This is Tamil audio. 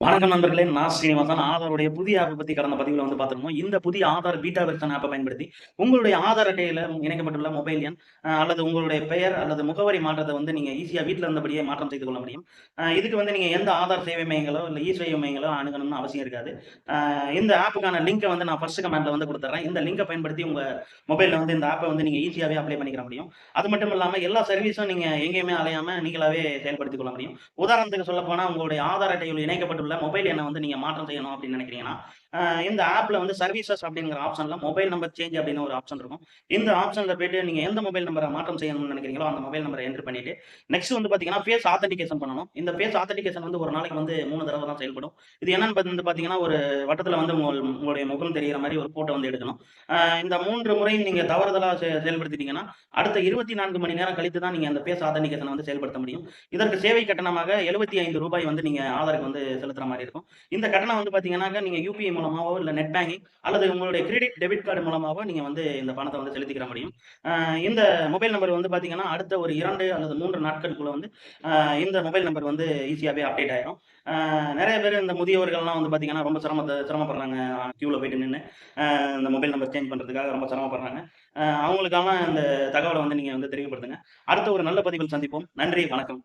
வணக்கம் நண்பர்களே! நான் ஸ்ரீனிவாசன். ஆதாருடைய புதிய ஆப்ப பத்தி கடந்த பதிவுல பார்த்திருந்தோம். இந்த புதிய ஆதார் பீட்டா வெர்ஷன் ஆப்ப பயன்படுத்தி, உங்களுடைய ஆதார் அட்டையில இணைக்கப்பட்டுள்ள மொபைல் எண், அல்லது உங்களுடைய பெயர் அல்லது முகவரி மாற்றத்த நீங்க ஈஸியா வீட்ல இருந்தபடியே மாற்றம் செய்து கொள்ள முடியும். இதுக்கு நீங்க எந்த ஆதார் சேவை மையங்களோ, இல்ல இ-சேவை மையங்களோ அணுகணும்னு அவசியம் இருக்காது. இந்த ஆப்புக்கான லிங்க்க நான் ஃபர்ஸ்ட் கமெண்ட்ல குடுத்துர்றேன். இந்த லிங்க பயன்படுத்தி உங்க மொபைல்ல இந்த ஆப்ப நீங்க ஈஸியாவே அப்ளை பண்ணிக்கிற முடியும். அது மட்டும் இல்லாம எல்லா சர்வீஸும் நீங்க எங்கேயுமே அலையாம நீங்களாவே செயல்படுத்திக் கொள்ள முடியும். உதாரணத்துக்கு சொல்லப்போனா, உங்களுடைய ஆதார் அட்டையில் இணைக்கப்பட்டுள்ள மொபைல் எண்ண நீங்க மாற்றம் செய்யணும் அப்படின்னு நினைக்கிறீங்கன்னா, இந்த ஆப்ல சர்வீசஸ் அப்படிங்கிற ஆப்ஷன்ல மொபைல் நம்பர் சேஞ்ச் அப்படின்னு ஒரு ஆப்ஷன் இருக்கும். இந்த ஆப்ஷன்ல போயிட்டு நீங்க எந்த மொபைல் நம்பரை மாற்றம் செய்யணும்னு நினைக்கிறீங்களோ அந்த மொபைல் நம்பரை என்டர் பண்ணிட்டு, நெக்ஸ்ட் பாத்தீங்கன்னா ஃபேஸ் ஆத்தென்டிகேஷன் பண்ணணும். இந்த ஃபேஸ் ஆத்தென்டிகேஷன் ஒரு நாளைக்கு 3 தடவை தான் செயல்படும். இது என்னன்னு பாத்தீங்கன்னா, ஒரு வட்டத்துல உங்களுடைய முகம் தெரியிற மாதிரி ஒரு போட்டோ எடுக்கணும். இந்த 3 முறையும் நீங்க தவறுதலா செயல்படுத்திட்டீங்கன்னா, அடுத்த 24 மணி நேரம் கழித்து தான் நீங்க அந்த ஃபேஸ் ஆத்தென்டிகேஷன செயல்படுத்த முடியும். இதற்கு சேவை கட்டணமாக ரூ. 75 நீங்க ஆதாருக்கு செலுத்துற மாரி இருக்கும். இந்த கட்டணம் பார்த்தீங்கன்னாக்க, நீங்க யுபிஐ மூலமாவோ, இல்ல நெட் பேங்கிங் அல்லது உங்களுடைய கிரெடிட், டெபிட் கார்டு மூலமாவோ நீங்க இந்த பணத்த செலுத்திக்கிற முடியும். இந்த மொபைல் நம்பர் பார்த்தீங்கன்னா, அடுத்த ஒரு 2 அல்லது 3 நாட்களுக்குள்ள இந்த மொபைல் நம்பர் ஈஸியாவே அப்டேட் ஆயிரும். நெறைய பேர் இந்த முதியவர்கள்லாம் பார்த்தீங்கன்னா, ரொம்ப சிரமப்படுறாங்க. கியூல போயிட்டு நின்னு, இந்த மொபைல் நம்பர் சேஞ்ச் பண்றதுக்காக ரொம்ப சிரமப்படுறாங்க. அவங்களுக்கான இந்த தகவல நீங்க தெரியப்படுத்துங்க. அடுத்த ஒரு நல்ல பதிவில் சந்திப்போம். நன்றி, வணக்கம்.